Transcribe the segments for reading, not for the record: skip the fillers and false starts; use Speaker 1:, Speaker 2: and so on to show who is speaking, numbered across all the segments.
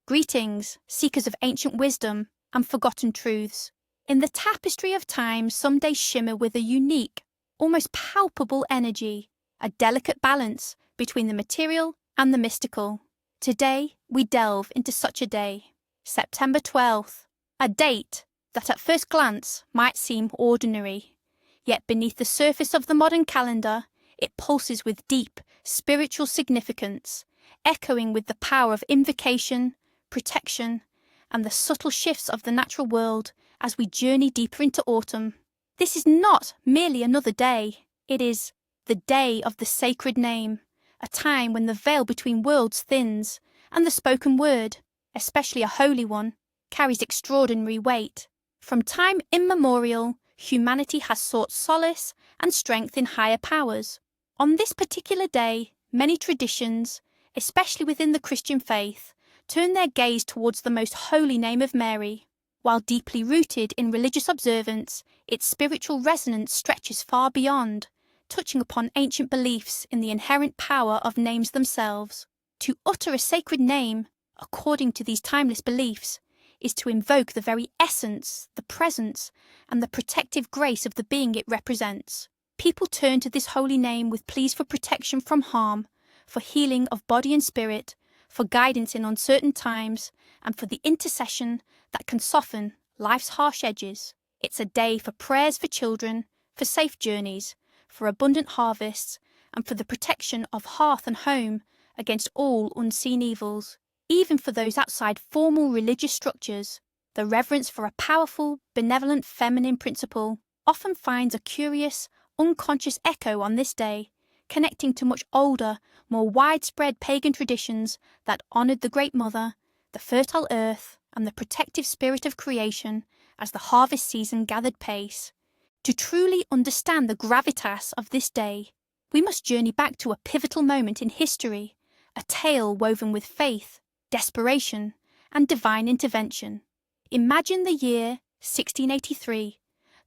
Speaker 1: Greetings, seekers of ancient wisdom and forgotten truths. In the tapestry of time, some days shimmer with a unique, almost palpable energy, a delicate balance between the material and the mystical. Today, we delve into such a day, September 12th, a date that at first glance might seem ordinary. Yet beneath the surface of the modern calendar, it pulses with deep, spiritual significance, echoing with the power of invocation, protection, and the subtle shifts of the natural world as we journey deeper into autumn. This is not merely another day, it is the day of the sacred name, a time when the veil between worlds thins, and the spoken word, especially a holy one, carries extraordinary weight. From time immemorial, humanity has sought solace and strength in higher powers. On this particular day, many traditions, especially within the Christian faith, turn their gaze towards the most holy name of Mary. While deeply rooted in religious observance, its spiritual resonance stretches far beyond, touching upon ancient beliefs in the inherent power of names themselves. To utter a sacred name, according to these timeless beliefs, is to invoke the very essence, the presence, and the protective grace of the being it represents. People turn to this holy name with pleas for protection from harm, for healing of body and spirit, for guidance in uncertain times, and for the intercession that can soften life's harsh edges. It's a day for prayers for children, for safe journeys, for abundant harvests, and for the protection of hearth and home against all unseen evils. Even for those outside formal religious structures, the reverence for a powerful, benevolent feminine principle often finds a curious, unconscious echo on this day, connecting to much older, more widespread pagan traditions that honoured the Great Mother, the fertile earth, and the protective spirit of creation as the harvest season gathered pace. To truly understand the gravitas of this day, we must journey back to a pivotal moment in history, a tale woven with faith, desperation, and divine intervention. Imagine the year 1683.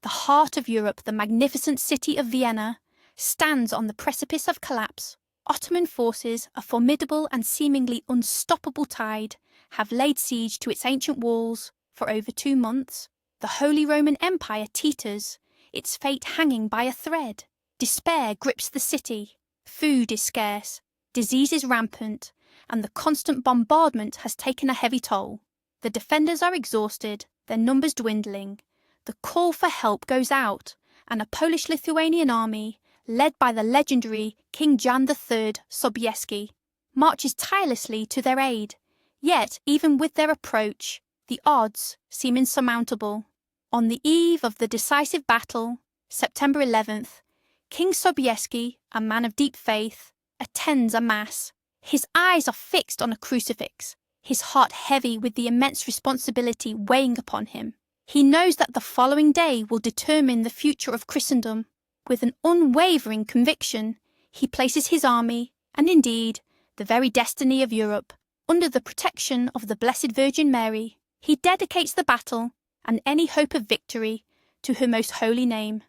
Speaker 1: The heart of Europe, the magnificent city of Vienna, stands on the precipice of collapse. Ottoman forces, a formidable and seemingly unstoppable tide, have laid siege to its ancient walls for over 2 months. The Holy Roman Empire teeters, its fate hanging by a thread. Despair grips the city. Food is scarce, disease is rampant, and the constant bombardment has taken a heavy toll. The defenders are exhausted, their numbers dwindling. The call for help goes out, and a Polish-Lithuanian army, led by the legendary King Jan III Sobieski, marches tirelessly to their aid. Yet, even with their approach, the odds seem insurmountable. On the eve of the decisive battle, September 11th, King Sobieski, a man of deep faith, attends a mass. His eyes are fixed on a crucifix, his heart heavy with the immense responsibility weighing upon him. He knows that the following day will determine the future of Christendom. With an unwavering conviction, he places his army, and indeed, the very destiny of Europe, under the protection of the Blessed Virgin Mary. He dedicates the battle, and any hope of victory, to her most holy name.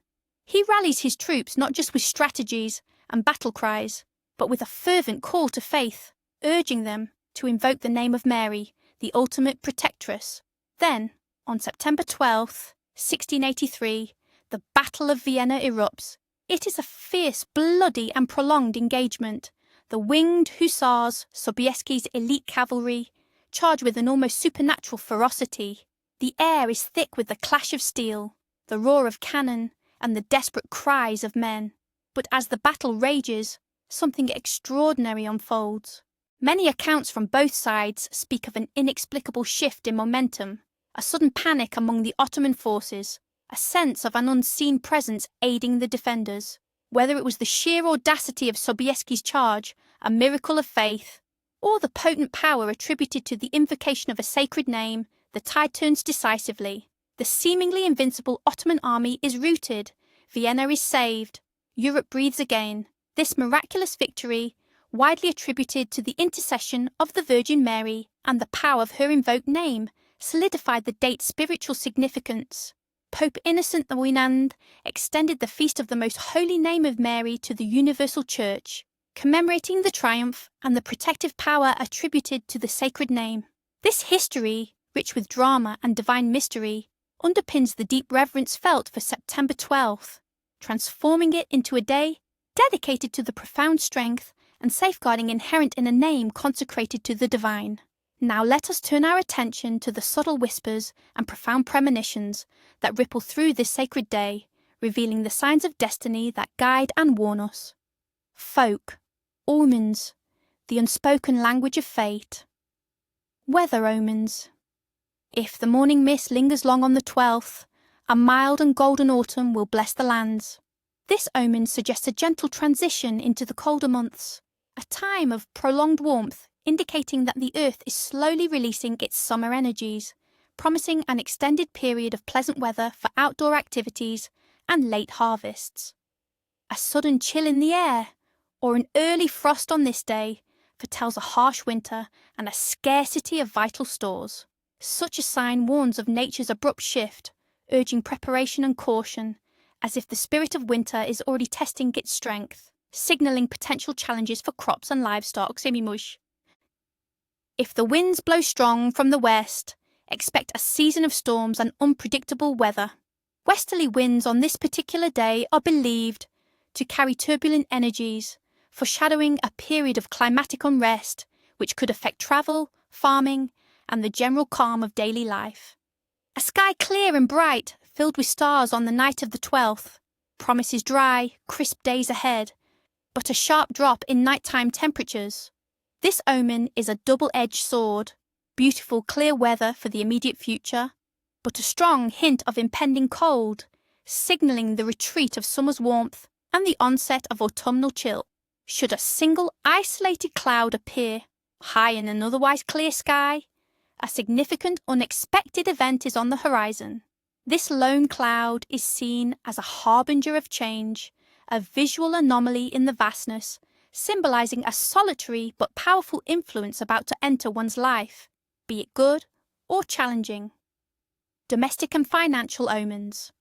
Speaker 1: He rallies his troops not just with strategies and battle cries, but with a fervent call to faith, urging them to invoke the name of Mary, the ultimate protectress. Then, on September 12th, 1683, the Battle of Vienna erupts. It is a fierce, bloody and prolonged engagement. The winged hussars, Sobieski's elite cavalry, charge with an almost supernatural ferocity. The air is thick with the clash of steel, the roar of cannon, and the desperate cries of men. But as the battle rages, something extraordinary unfolds. Many accounts from both sides speak of an inexplicable shift in momentum, a sudden panic among the Ottoman forces, a sense of an unseen presence aiding the defenders. Whether it was the sheer audacity of Sobieski's charge, a miracle of faith, or the potent power attributed to the invocation of a sacred name, the tide turns decisively. The seemingly invincible Ottoman army is routed. Vienna is saved. Europe breathes again. This miraculous victory, widely attributed to the intercession of the Virgin Mary and the power of her invoked name, solidified the date's spiritual significance. Pope Innocent IX extended the feast of the most holy name of Mary to the universal church, commemorating the triumph and the protective power attributed to the sacred name. This history, rich with drama and divine mystery, underpins the deep reverence felt for September 12th, transforming it into a day dedicated to the profound strength and safeguarding inherent in a name consecrated to the divine. Now let us turn our attention to the subtle whispers and profound premonitions that ripple through this sacred day, revealing the signs of destiny that guide and warn us. Folk, omens, the unspoken language of fate. Weather omens. If the morning mist lingers long on the 12th, a mild and golden autumn will bless the lands. This omen suggests a gentle transition into the colder months, a time of prolonged warmth indicating that the earth is slowly releasing its summer energies, promising an extended period of pleasant weather for outdoor activities and late harvests. A sudden chill in the air, or an early frost on this day, foretells a harsh winter and a scarcity of vital stores. Such a sign warns of nature's abrupt shift, urging preparation and caution, as if the spirit of winter is already testing its strength, signalling potential challenges for crops and livestock. If the winds blow strong from the west, expect a season of storms and unpredictable weather. Westerly winds on this particular day are believed to carry turbulent energies, foreshadowing a period of climatic unrest which could affect travel, farming, and the general calm of daily life. A sky clear and bright, filled with stars on the night of the 12th, promises dry, crisp days ahead, but a sharp drop in nighttime temperatures. This omen is a double-edged sword, beautiful clear weather for the immediate future, but a strong hint of impending cold, signalling the retreat of summer's warmth and the onset of autumnal chill. Should a single isolated cloud appear high in an otherwise clear sky, a significant unexpected event is on the horizon. This lone cloud is seen as a harbinger of change, a visual anomaly in the vastness, symbolizing a solitary but powerful influence about to enter one's life, be it good or challenging. Domestic and financial omens.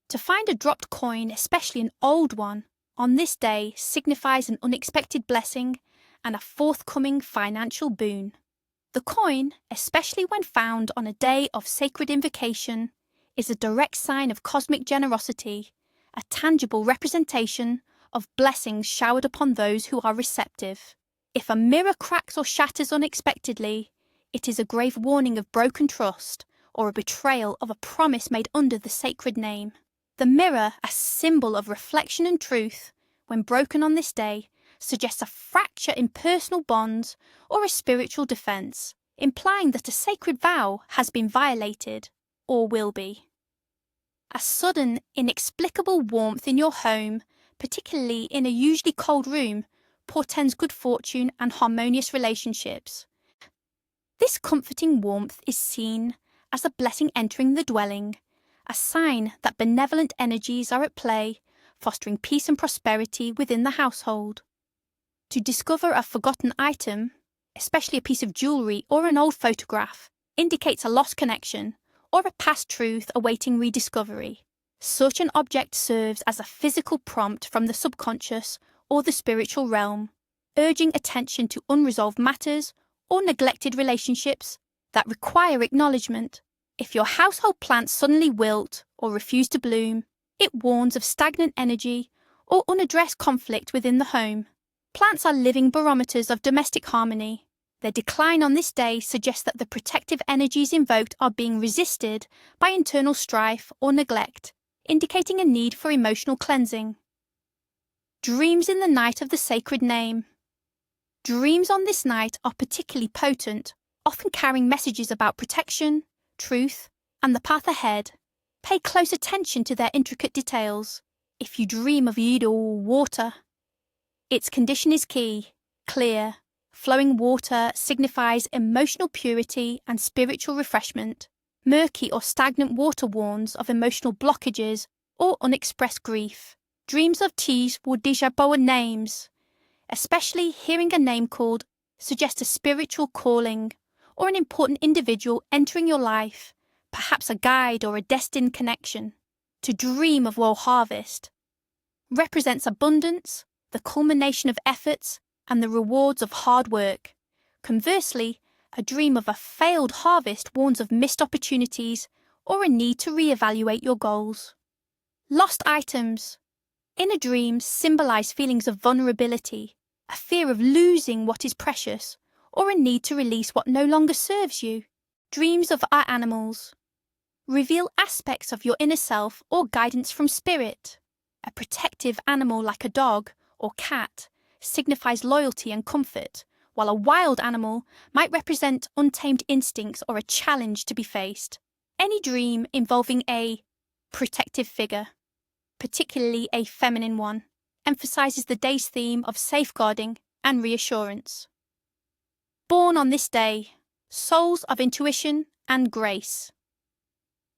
Speaker 1: To find a dropped coin, especially an old one, on this day signifies an unexpected blessing and a forthcoming financial boon. The coin, especially when found on a day of sacred invocation, is a direct sign of cosmic generosity, a tangible representation of blessings showered upon those who are receptive. If a mirror cracks or shatters unexpectedly, it is a grave warning of broken trust or a betrayal of a promise made under the sacred name. The mirror, a symbol of reflection and truth, when broken on this day, suggests a fracture in personal bonds or a spiritual defense, implying that a sacred vow has been violated or will be. A sudden, inexplicable warmth in your home, particularly in a usually cold room, portends good fortune and harmonious relationships. This comforting warmth is seen as a blessing entering the dwelling, a sign that benevolent energies are at play, fostering peace and prosperity within the household. To discover a forgotten item, especially a piece of jewellery or an old photograph, indicates a lost connection or a past truth awaiting rediscovery. Such an object serves as a physical prompt from the subconscious or the spiritual realm, urging attention to unresolved matters or neglected relationships that require acknowledgement. If your household plants suddenly wilt or refuse to bloom, it warns of stagnant energy or unaddressed conflict within the home. Plants are living barometers of domestic harmony. Their decline on this day suggests that the protective energies invoked are being resisted by internal strife or neglect, indicating a need for emotional cleansing. Dreams in the night of the sacred name. Dreams on this night are particularly potent, often carrying messages about protection, truth, and the path ahead. Pay close attention to their intricate details. If you dream of water, its condition is key, clear. Flowing water signifies emotional purity and spiritual refreshment. Murky or stagnant water warns of emotional blockages or unexpressed grief. Dreams of teas or Dijaboa names, especially hearing a name called, suggest a spiritual calling or an important individual entering your life, perhaps a guide or a destined connection. To dream of wool harvest represents abundance, the culmination of efforts, and the rewards of hard work. Conversely, A dream of a failed harvest warns of missed opportunities or a need to re-evaluate your goals. Lost items. In a dream, symbolize feelings of vulnerability, a fear of losing what is precious, or a need to release what no longer serves you. Dreams of our animals. Reveal aspects of your inner self or guidance from spirit. A protective animal like a dog or cat signifies loyalty and comfort, while a wild animal might represent untamed instincts or a challenge to be faced. Any dream involving a protective figure, particularly a feminine one, emphasizes the day's theme of safeguarding and reassurance. Born on this day, souls of intuition and grace.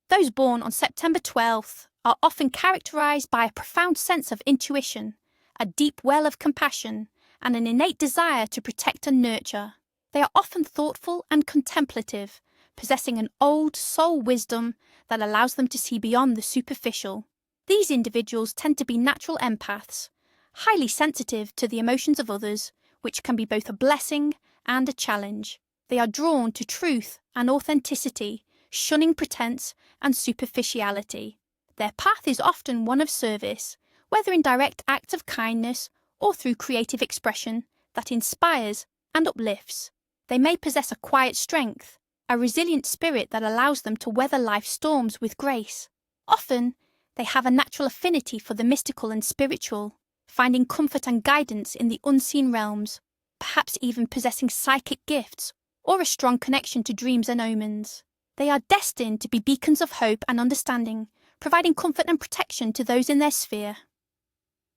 Speaker 1: Those born on September 12th are often characterized by a profound sense of intuition, a deep well of compassion, and an innate desire to protect and nurture. They are often thoughtful and contemplative, possessing an old soul wisdom that allows them to see beyond the superficial. These individuals tend to be natural empaths, highly sensitive to the emotions of others, which can be both a blessing and a challenge. They are drawn to truth and authenticity, shunning pretense and superficiality. Their path is often one of service, whether in direct acts of kindness or through creative expression that inspires and uplifts. They may possess a quiet strength, a resilient spirit that allows them to weather life's storms with grace. Often, they have a natural affinity for the mystical and spiritual, finding comfort and guidance in the unseen realms, perhaps even possessing psychic gifts or a strong connection to dreams and omens. They are destined to be beacons of hope and understanding, providing comfort and protection to those in their sphere.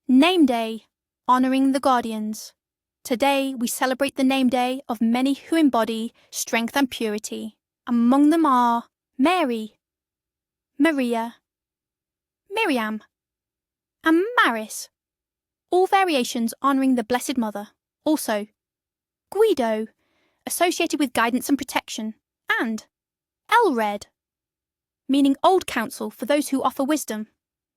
Speaker 1: Name Day, honouring the guardians. Today we celebrate the name day of many who embody strength and purity. Among them are Mary, Maria, Miriam, and Maris, all variations honouring the Blessed Mother. Also, Guido, associated with guidance and protection, and Elred, meaning old counsel for those who offer wisdom.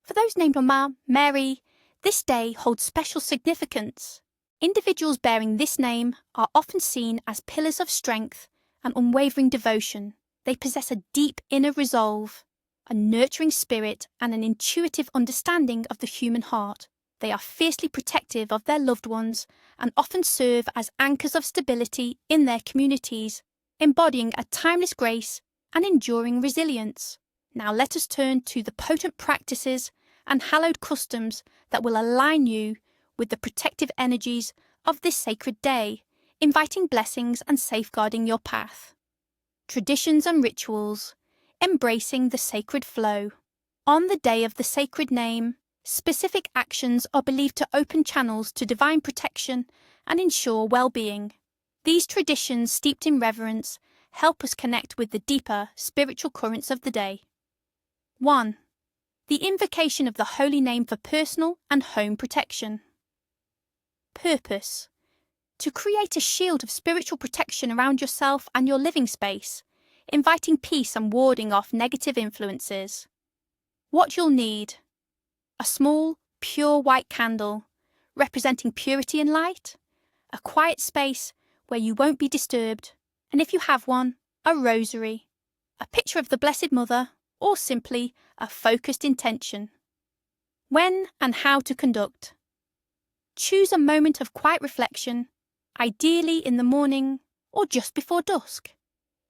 Speaker 1: For those named on Mary, this day holds special significance. Individuals bearing this name are often seen as pillars of strength and unwavering devotion. They possess a deep inner resolve, a nurturing spirit, and an intuitive understanding of the human heart. They are fiercely protective of their loved ones and often serve as anchors of stability in their communities, embodying a timeless grace and enduring resilience. Now let us turn to the potent practices and hallowed customs that will align you with the protective energies of this sacred day, inviting blessings and safeguarding your path. Traditions and rituals, embracing the sacred flow. On the day of the sacred name, specific actions are believed to open channels to divine protection and ensure well-being. These traditions, steeped in reverence, help us connect with the deeper spiritual currents of the day. 1. The invocation of the holy name for personal and home protection. Purpose: to create a shield of spiritual protection around yourself and your living space, inviting peace and warding off negative influences. What you'll need: a small, pure white candle, representing purity and light, a quiet space where you won't be disturbed, and if you have one, a rosary, a picture of the Blessed Mother, or simply a focused intention. When and how to conduct. Choose a moment of quiet reflection, ideally in the morning or just before dusk.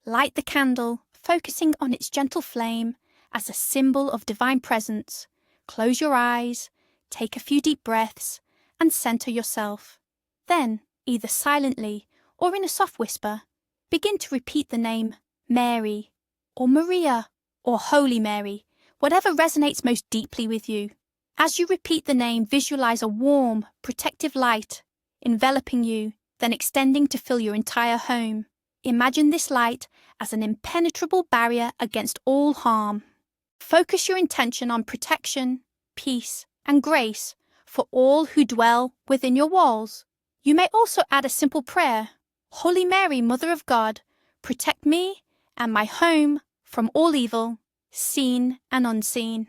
Speaker 1: Light the candle, focusing on its gentle flame as a symbol of divine presence. Close your eyes, take a few deep breaths, and center yourself. Then, either silently or in a soft whisper, begin to repeat the name Mary, or Maria, or Holy Mary, whatever resonates most deeply with you. As you repeat the name, visualize a warm, protective light enveloping you, then extending to fill your entire home. Imagine this light as an impenetrable barrier against all harm. Focus your intention on protection, peace, and grace for all who dwell within your walls. You may also add a simple prayer: Holy Mary, Mother of God, protect me and my home from all evil, seen and unseen.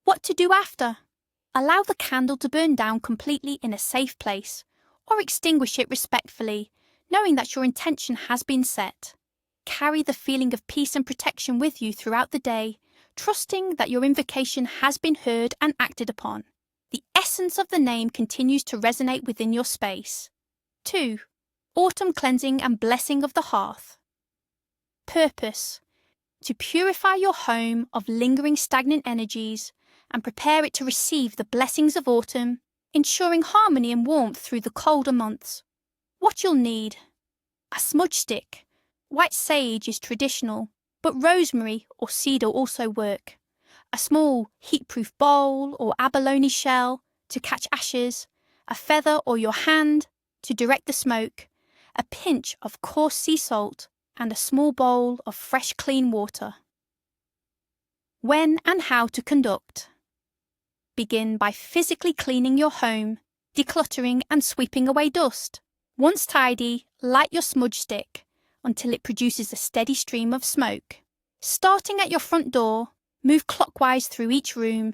Speaker 1: What to do after? Allow the candle to burn down completely in a safe place, or extinguish it respectfully, knowing that your intention has been set. Carry the feeling of peace and protection with you throughout the day, trusting that your invocation has been heard and acted upon. The essence of the name continues to resonate within your space. 2. Autumn cleansing and blessing of the hearth. Purpose: to purify your home of lingering stagnant energies and prepare it to receive the blessings of autumn, ensuring harmony and warmth through the colder months. What you'll need: a smudge stick. White sage is traditional, but rosemary or cedar also work. A small heat-proof bowl or abalone shell to catch ashes, a feather or your hand to direct the smoke, a pinch of coarse sea salt, and a small bowl of fresh clean water. When and how to conduct. Begin by physically cleaning your home, decluttering and sweeping away dust. Once tidy, light your smudge stick until it produces a steady stream of smoke. Starting at your front door, move clockwise through each room,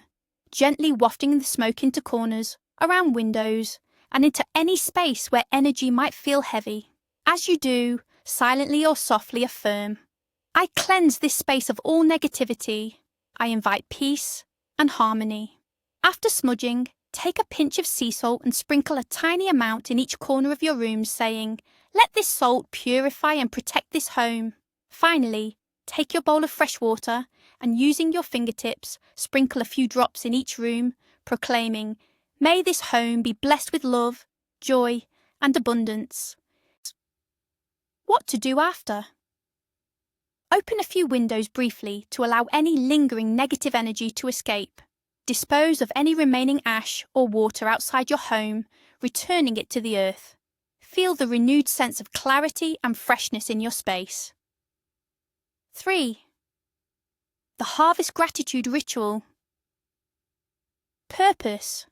Speaker 1: gently wafting the smoke into corners, around windows, and into any space where energy might feel heavy. As you do, silently or softly affirm, I cleanse this space of all negativity. I invite peace and harmony. After smudging, take a pinch of sea salt and sprinkle a tiny amount in each corner of your room, saying, let this salt purify and protect this home. Finally, take your bowl of fresh water and, using your fingertips, sprinkle a few drops in each room, proclaiming, may this home be blessed with love, joy, and abundance. What to do after? Open a few windows briefly to allow any lingering negative energy to escape. Dispose of any remaining ash or water outside your home, returning it to the earth. Feel the renewed sense of clarity and freshness in your space. 3. The Harvest Gratitude Ritual. Purpose: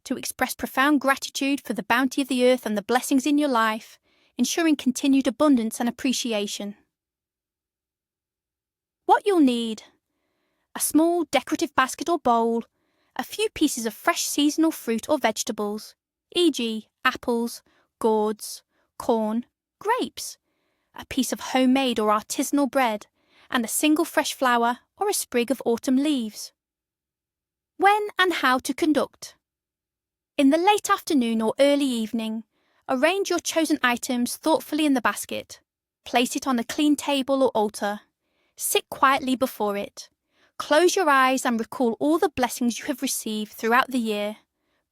Speaker 1: to express profound gratitude for the bounty of the earth and the blessings in your life, ensuring continued abundance and appreciation. What you'll need: a small decorative basket or bowl, a few pieces of fresh seasonal fruit or vegetables, e.g. apples, gourds, corn, grapes, a piece of homemade or artisanal bread, and a single fresh flower or a sprig of autumn leaves. When and how to conduct. In the late afternoon or early evening, arrange your chosen items thoughtfully in the basket. Place it on a clean table or altar. Sit quietly before it. Close your eyes and recall all the blessings you have received throughout the year,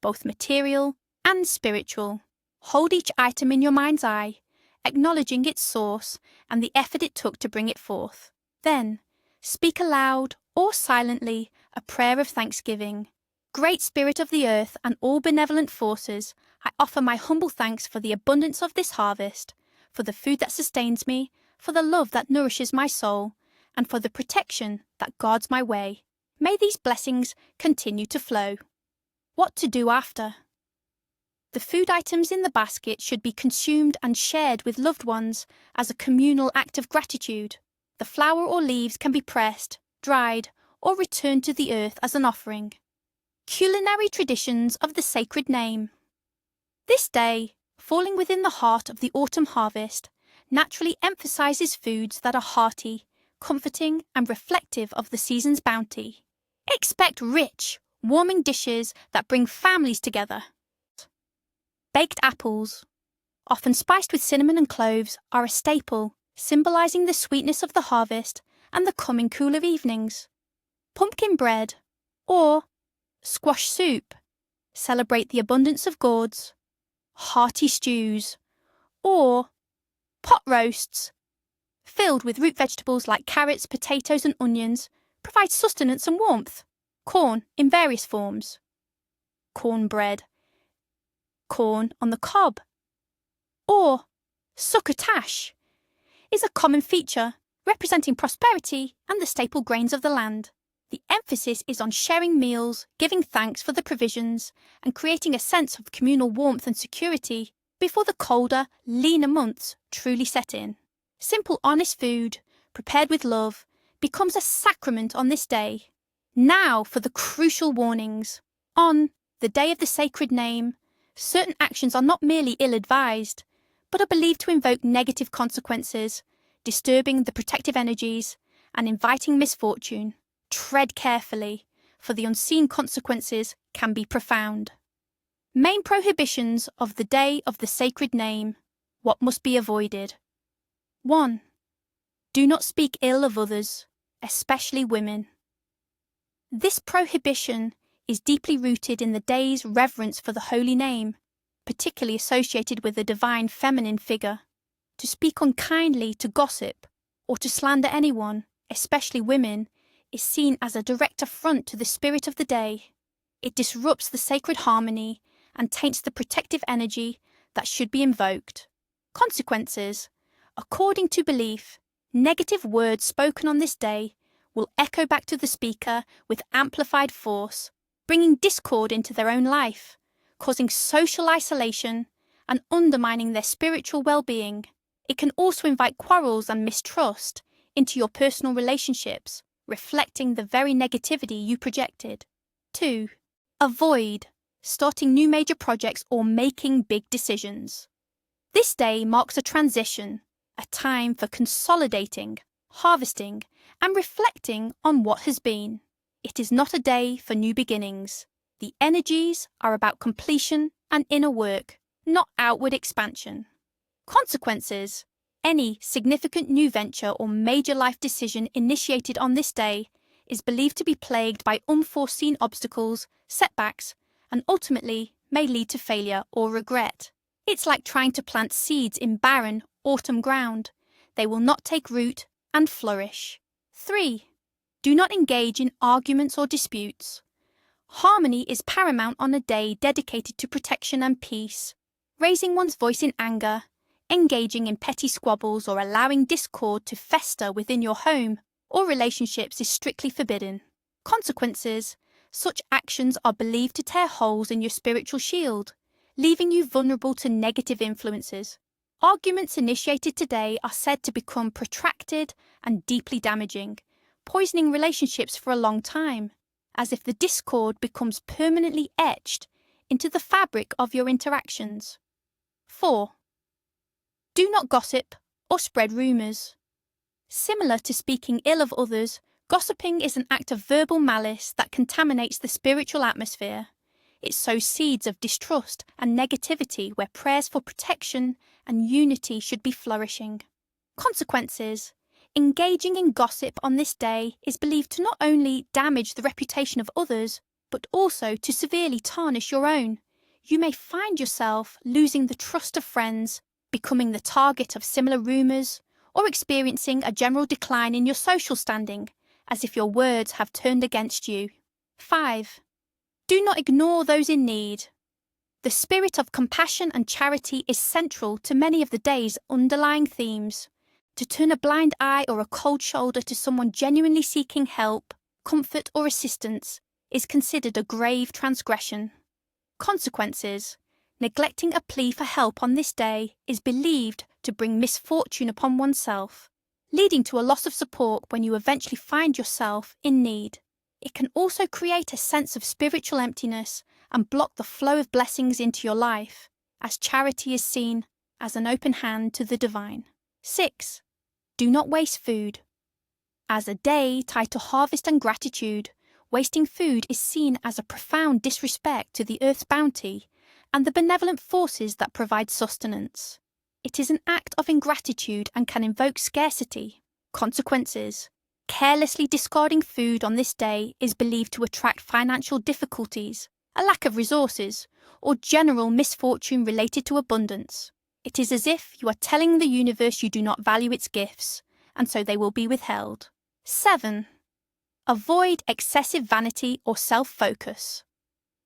Speaker 1: both material and spiritual. Hold each item in your mind's eye, acknowledging its source and the effort it took to bring it forth. Then, speak aloud or silently a prayer of thanksgiving. Great Spirit of the earth and all benevolent forces, I offer my humble thanks for the abundance of this harvest, for the food that sustains me, for the love that nourishes my soul, and for the protection that guards my way. May these blessings continue to flow. What to do after? The food items in the basket should be consumed and shared with loved ones as a communal act of gratitude. The flower or leaves can be pressed, dried, or returned to the earth as an offering. Culinary traditions of the sacred name. This day, falling within the heart of the autumn harvest, naturally emphasizes foods that are hearty, comforting, and reflective of the season's bounty. Expect rich, warming dishes that bring families together. Baked apples, often spiced with cinnamon and cloves, are a staple, symbolizing the sweetness of the harvest and the coming cooler evenings. Pumpkin bread, or squash soup, celebrate the abundance of gourds. Hearty stews, or pot roasts, filled with root vegetables like carrots, potatoes and onions, provide sustenance and warmth. Corn in various forms. Cornbread, corn on the cob, or succotash, is a common feature representing prosperity and the staple grains of the land. The emphasis is on sharing meals, giving thanks for the provisions, and creating a sense of communal warmth and security before the colder, leaner months truly set in. Simple, honest food, prepared with love, becomes a sacrament on this day. Now for the crucial warnings. On the day of the sacred name, certain actions are not merely ill-advised, but are believed to invoke negative consequences, disturbing the protective energies, and inviting misfortune. Tread carefully, for the unseen consequences can be profound. Main prohibitions of the Day of the Sacred Name. What must be avoided? 1. Do not speak ill of others, especially women. This prohibition is deeply rooted in the day's reverence for the holy name, particularly associated with the divine feminine figure. To speak unkindly, to gossip, or to slander anyone, especially women, is seen as a direct affront to the spirit of the day. It disrupts the sacred harmony and taints the protective energy that should be invoked. Consequences. According to belief, negative words spoken on this day will echo back to the speaker with amplified force, bringing discord into their own life, causing social isolation and undermining their spiritual well-being. It can also invite quarrels and mistrust into your personal relationships, reflecting the very negativity you projected. 2. Avoid starting new major projects or making big decisions. This day marks a transition, a time for consolidating, harvesting, and reflecting on what has been. It is not a day for new beginnings. The energies are about completion and inner work, not outward expansion. Consequences. Any significant new venture or major life decision initiated on this day is believed to be plagued by unforeseen obstacles, setbacks, and ultimately may lead to failure or regret. It's like trying to plant seeds in barren, autumn ground. They will not take root and flourish. 3. Do not engage in arguments or disputes. Harmony is paramount on a day dedicated to protection and peace. Raising one's voice in anger, engaging in petty squabbles, or allowing discord to fester within your home or relationships is strictly forbidden. Consequences. Such actions are believed to tear holes in your spiritual shield, leaving you vulnerable to negative influences. Arguments initiated today are said to become protracted and deeply damaging, poisoning relationships for a long time, as if the discord becomes permanently etched into the fabric of your interactions. 4. Do not gossip or spread rumours. Similar to speaking ill of others, gossiping is an act of verbal malice that contaminates the spiritual atmosphere. It sows seeds of distrust and negativity where prayers for protection and unity should be flourishing. Consequences. Engaging in gossip on this day is believed to not only damage the reputation of others, but also to severely tarnish your own. You may find yourself losing the trust of friends, becoming the target of similar rumours, or experiencing a general decline in your social standing, as if your words have turned against you. 5. Do not ignore those in need. The spirit of compassion and charity is central to many of the day's underlying themes. To turn a blind eye or a cold shoulder to someone genuinely seeking help, comfort, or assistance is considered a grave transgression. Consequences. Neglecting a plea for help on this day is believed to bring misfortune upon oneself, leading to a loss of support when you eventually find yourself in need. It can also create a sense of spiritual emptiness and block the flow of blessings into your life, as charity is seen as an open hand to the divine. 6. Do not waste food. As a day tied to harvest and gratitude, wasting food is seen as a profound disrespect to the earth's bounty and the benevolent forces that provide sustenance. It is an act of ingratitude and can invoke scarcity. Consequences. Carelessly discarding food on this day is believed to attract financial difficulties, a lack of resources, or general misfortune related to abundance. It is as if you are telling the universe you do not value its gifts, and so they will be withheld. 7. Avoid excessive vanity or self-focus.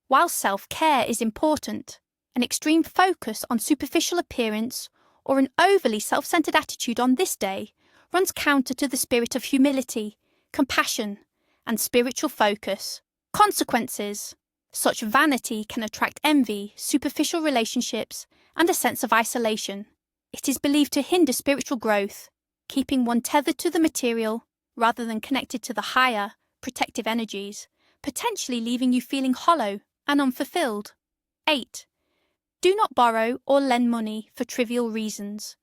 Speaker 1: While self-care is important, an extreme focus on superficial appearance or an overly self-centered attitude on this day runs counter to the spirit of humility, compassion, and spiritual focus. Consequences. Such vanity can attract envy, superficial relationships, and a sense of isolation. It is believed to hinder spiritual growth, keeping one tethered to the material rather than connected to the higher, protective energies, potentially leaving you feeling hollow and unfulfilled. 8. Do not borrow or lend money for trivial reasons.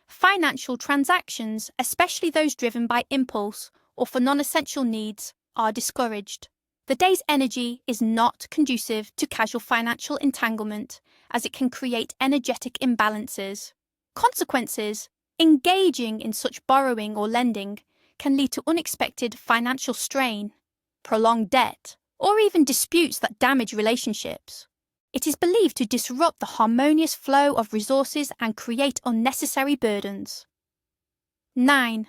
Speaker 1: Financial transactions, especially those driven by impulse or for non-essential needs, are discouraged. The day's energy is not conducive to casual financial entanglement, as it can create energetic imbalances. Consequences: engaging in such borrowing or lending can lead to unexpected financial strain, prolonged debt, or even disputes that damage relationships. It is believed to disrupt the harmonious flow of resources and create unnecessary burdens. 9.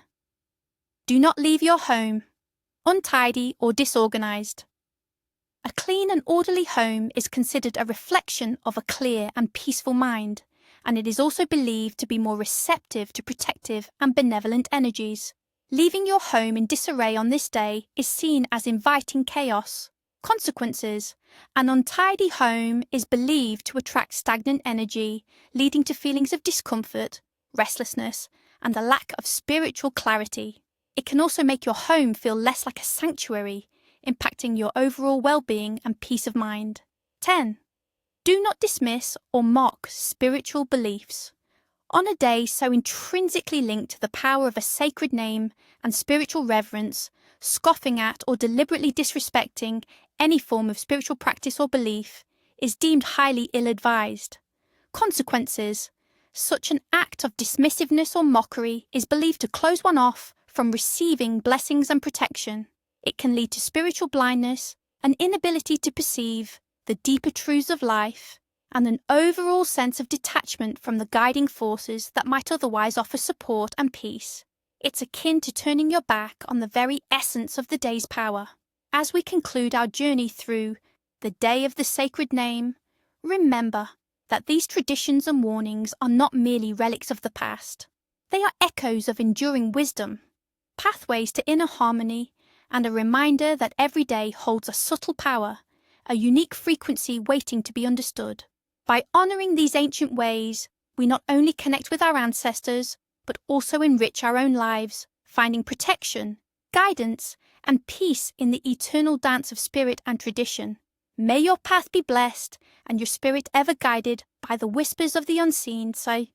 Speaker 1: Do not leave your home untidy or disorganized. A clean and orderly home is considered a reflection of a clear and peaceful mind, and it is also believed to be more receptive to protective and benevolent energies. Leaving your home in disarray on this day is seen as inviting chaos. Consequences: an untidy home is believed to attract stagnant energy, leading to feelings of discomfort, restlessness, and a lack of spiritual clarity. It can also make your home feel less like a sanctuary, impacting your overall well-being and peace of mind. 10. Do not dismiss or mock spiritual beliefs. On a day so intrinsically linked to the power of a sacred name and spiritual reverence, scoffing at or deliberately disrespecting any form of spiritual practice or belief is deemed highly ill-advised. Consequences: such an act of dismissiveness or mockery is believed to close one off from receiving blessings and protection. It can lead to spiritual blindness, an inability to perceive the deeper truths of life, and an overall sense of detachment from the guiding forces that might otherwise offer support and peace. It's akin to turning your back on the very essence of the day's power. As we conclude our journey through the Day of the Sacred Name, remember that these traditions and warnings are not merely relics of the past. They are echoes of enduring wisdom, pathways to inner harmony, and a reminder that every day holds a subtle power, a unique frequency waiting to be understood. By honouring these ancient ways, we not only connect with our ancestors, but also enrich our own lives, finding protection, guidance, and peace in the eternal dance of spirit and tradition. May your path be blessed and your spirit ever guided by the whispers of the unseen. Say